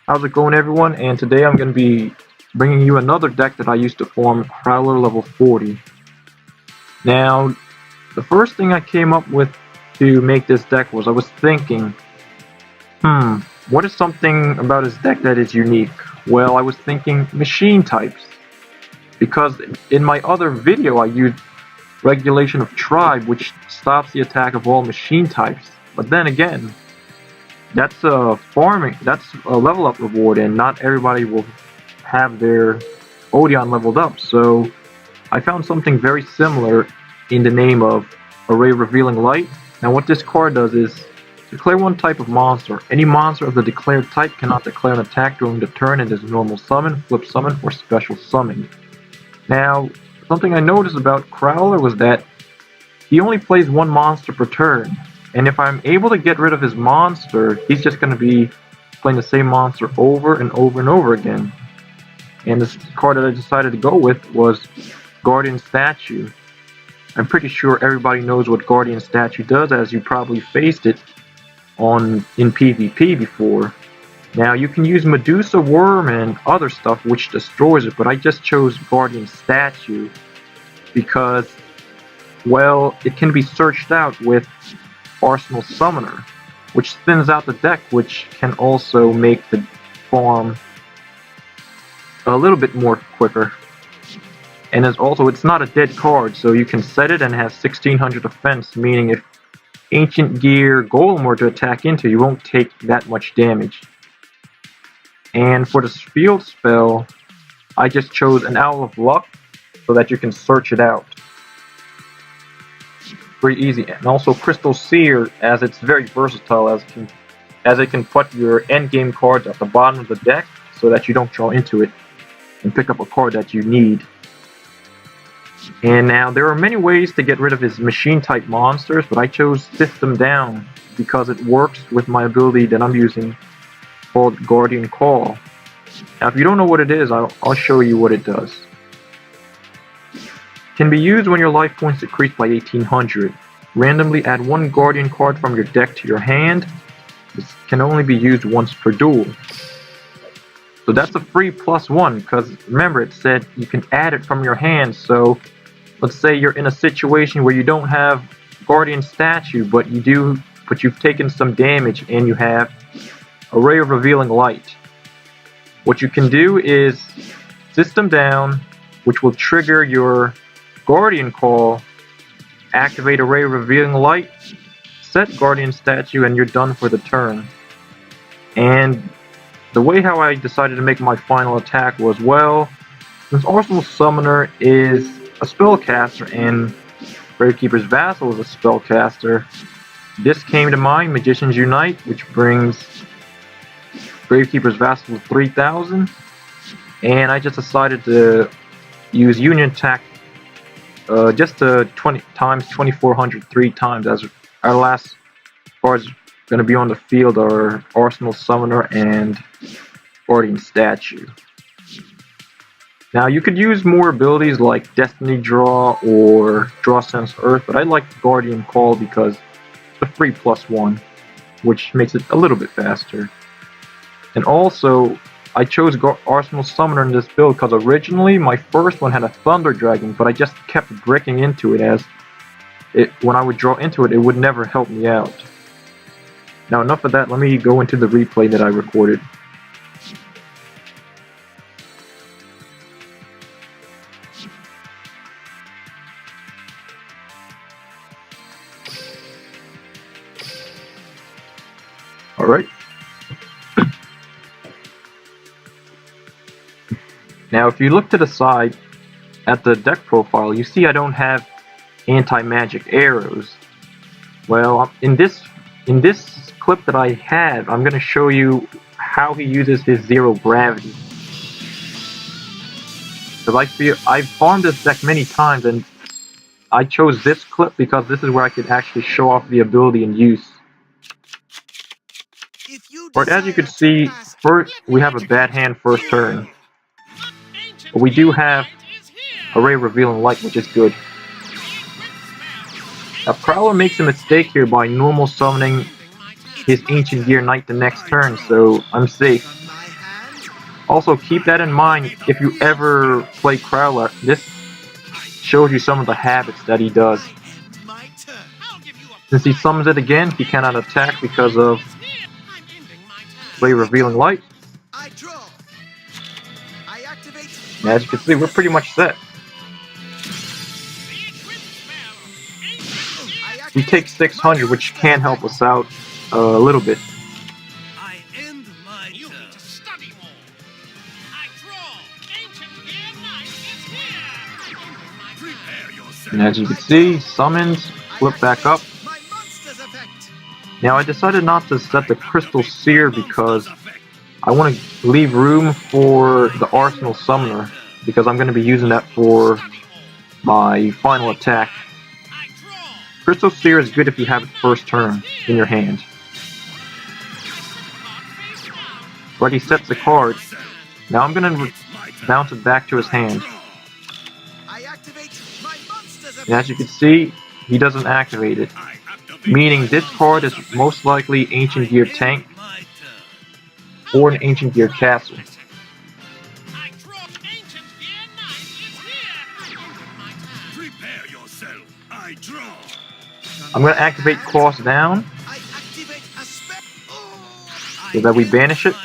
How's it going, everyone? And today I'm going to be bringing you another deck that I used to form, Crowler level 40. Now, the first thing I came up with to make this deck was I was thinking, what is something about this deck that is unique? Well, I was thinking machine types. Because in my other video I used Regulation of Tribe, which stops the attack of all machine types. But then again, that's a level up reward, and not everybody will have their Odeon leveled up. So I found something very similar in the name of Array Revealing Light. Now what this card does is declare one type of monster. Any monster of the declared type cannot declare an attack during the turn and is normal summon, flip summon, or special summon. Now, something I noticed about Crowler was that he only plays one monster per turn, and if I'm able to get rid of his monster, he's just going to be playing the same monster over and over and over again. And this card that I decided to go with was Guardian Statue. I'm pretty sure everybody knows what Guardian Statue does, as you probably faced it in PvP before. Now, you can use Medusa Worm and other stuff which destroys it, but I just chose Guardian Statue because, well, it can be searched out with Arsenal Summoner, which thins out the deck, which can also make the farm a little bit more quicker. And it's not a dead card, so you can set it and it has 1600 defense, meaning if Ancient Gear Golem were to attack into, you won't take that much damage. And for the field spell, I just chose an Owl of Luck so that you can search it out. Very easy. And also Crystal Seer, as it's very versatile, as it can put your endgame cards at the bottom of the deck so that you don't draw into it and pick up a card that you need. And now there are many ways to get rid of his machine type monsters, but I chose System Down because it works with my ability that I'm using called Guardian Call. Now if you don't know what it is, I'll show you what it does. It can be used when your life points decrease by 1800. Randomly add one Guardian card from your deck to your hand. This can only be used once per duel. So that's a free +1, because remember it said you can add it from your hand. So let's say you're in a situation where you don't have Guardian Statue, but you've taken some damage and you have Array of Revealing Light. What you can do is System Down, which will trigger your Guardian Call, activate Array of Revealing Light, set Guardian Statue, and you're done for the turn. And the way how I decided to make my final attack was, well, since Arsenal Summoner is a spellcaster and Gravekeeper's Vassal is a spellcaster, this came to mind, Magicians Unite, which brings Gravekeeper's Vassal to 3000, and I just decided to use Union Attack just to 20 times 2400 3 times, as our last cards going to be on the field are Arsenal Summoner and Guardian Statue. Now you could use more abilities like Destiny Draw or Draw Sense Earth, but I like Guardian Call because it's a free +1, which makes it a little bit faster. And also, I chose Arsenal Summoner in this build because originally my first one had a Thunder Dragon, but I just kept bricking into it, as when I would draw into it, it would never help me out. Now enough of that, let me go into the replay that I recorded. Alright. Now if you look to the side at the deck profile, you see I don't have anti-magic arrows. Well, in this clip that I have, I'm going to show you how he uses his zero gravity. Because I've farmed this deck many times, and I chose this clip because this is where I could actually show off the ability in use. But as you can see, first we have a bad hand first turn. But we do have Array Revealing Light, which is good. Now Crowler makes a mistake here by normal summoning his Ancient Gear Knight the next turn, so I'm safe. Also, keep that in mind if you ever play Crowler. This shows you some of the habits that he does. Since he summons it again, he cannot attack because of Play Revealing Light. And as you can see, we're pretty much set. We take 600, which can help us out a little bit. And as you can see, summons, flip back up. Now I decided not to set the Crystal Seer because I want to leave room for the Arsenal Summoner, because I'm going to be using that for my final attack. Crystal Seer is good if you have it first turn in your hand. But he sets the card. Now I'm going to bounce it back to his hand. And as you can see, he doesn't activate it. Meaning this card is most likely Ancient Gear Tank or an Ancient Gear Castle. I'm going to activate Cross Down so that we banish it.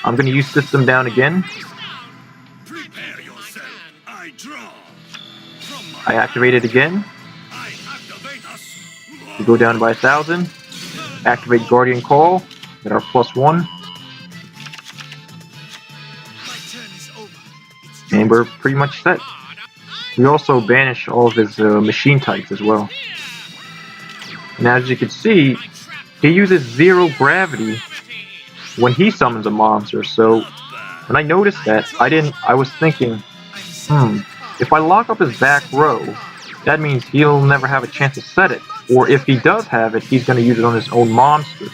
I'm going to use System Down again. I activate it again. We go down by 1,000. Activate Guardian Call. Get our +1. And we're pretty much set. We also banish all of his machine types as well. And as you can see, he uses 0 gravity when he summons a monster. So when I noticed that, I was thinking, if I lock up his back row, that means he'll never have a chance to set it. Or if he does have it, he's going to use it on his own monster.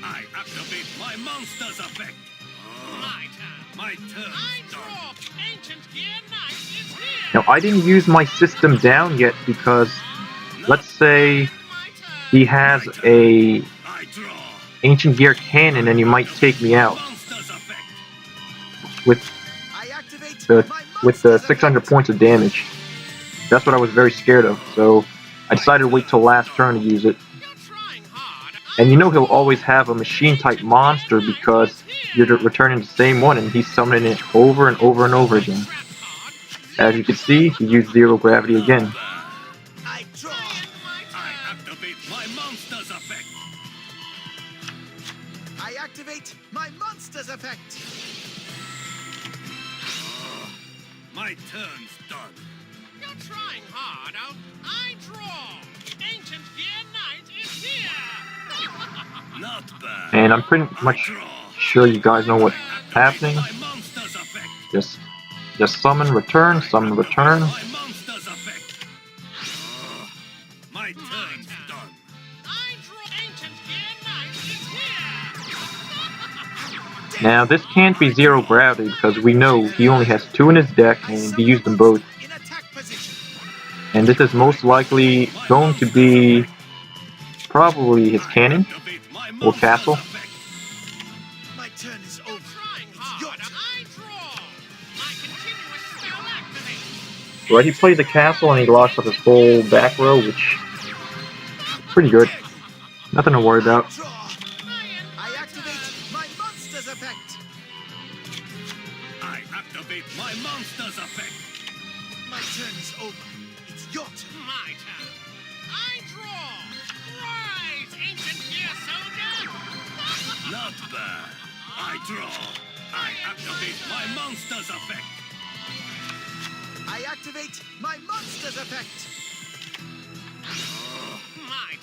I activate my monster's effect. My turn. Now, I didn't use my System Down yet because, let's say, he has a Ancient Gear Cannon and he might take me out with the 600 points of damage. That's what I was very scared of, so I decided to wait till last turn to use it. And you know he'll always have a machine type monster because you're returning the same one and he's summoning it over and over and over again. As you can see, he used 0 gravity again. I activate my monster's effect. I activate my monster's effect. My turn's done. You're trying hard. I draw. Ancient Gear Knight is here. Not bad. And I'm pretty much sure you guys know what's happening. My monster's effect. Just summon, return, summon, return. My monster's effect. My turn's done. I draw. Ancient Gear Knight is here. Now this can't be 0 gravity because we know he only has 2 in his deck and he used them both. In attack position. And this is most likely going to be probably his cannon or castle. My turn is over. Trying hard. I draw. My continuous spell activates. Right, he plays a castle and he locks up his whole back row, which is pretty good. Nothing to worry about. Draw. I activate my monster's effect. I activate my monster's effect. My turn is over. It's your turn. My turn. I draw. Rise, Ancient Gear Soldier. Not bad. I draw. I activate my monster's effect. I activate my monster's effect.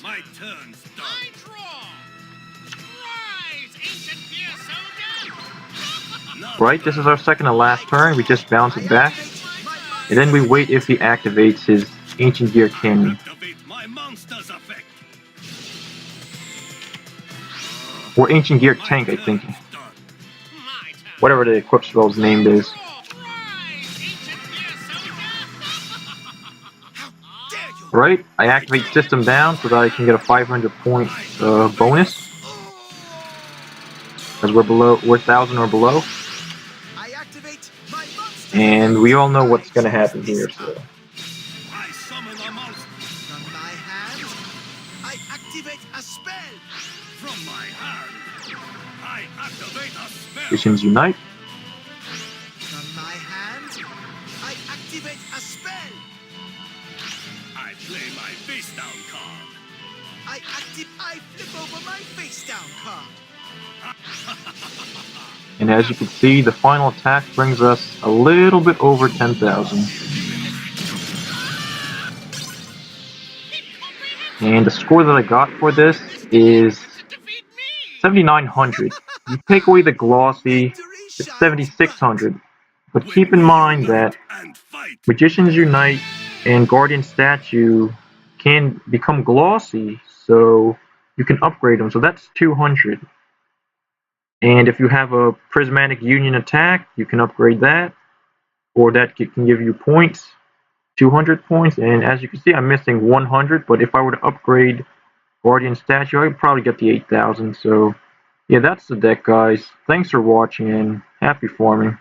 My turn's done. I draw. Rise, Ancient Gear Soldier. Not Right, this is our second to last turn. We just bounce it back. Activate my And then we wait if he activates his Ancient Gear Cannon. activate my monster's effect. Or Ancient Gear Tank, I think. Done. My turn. Whatever the equip spell's name is. Rise, Ancient Gear Soldier. How dare you Right? I activate System Down so that I can get a 500 point bonus. Because we're 1,000 or below. I activate my monster. And we all know what's going to happen here, so. I summon a monster. From my hand, I activate a spell. From my hand, I activate a spell. Magicians Unite. From my hand, I activate a spell. I play my face down card. I flip over my face down card. And as you can see, the final attack brings us a little bit over 10,000. And the score that I got for this is 7,900. You take away the glossy, it's 7,600. But keep in mind that And fight. Magicians Unite and Guardian Statue can become glossy, so you can upgrade them. So that's 200. And if you have a Prismatic Union attack, you can upgrade that, or that can give you points, 200 points. And as you can see, I'm missing 100, but if I were to upgrade Guardian Statue, I would probably get the 8,000. So yeah, that's the deck, guys. Thanks for watching, and happy farming.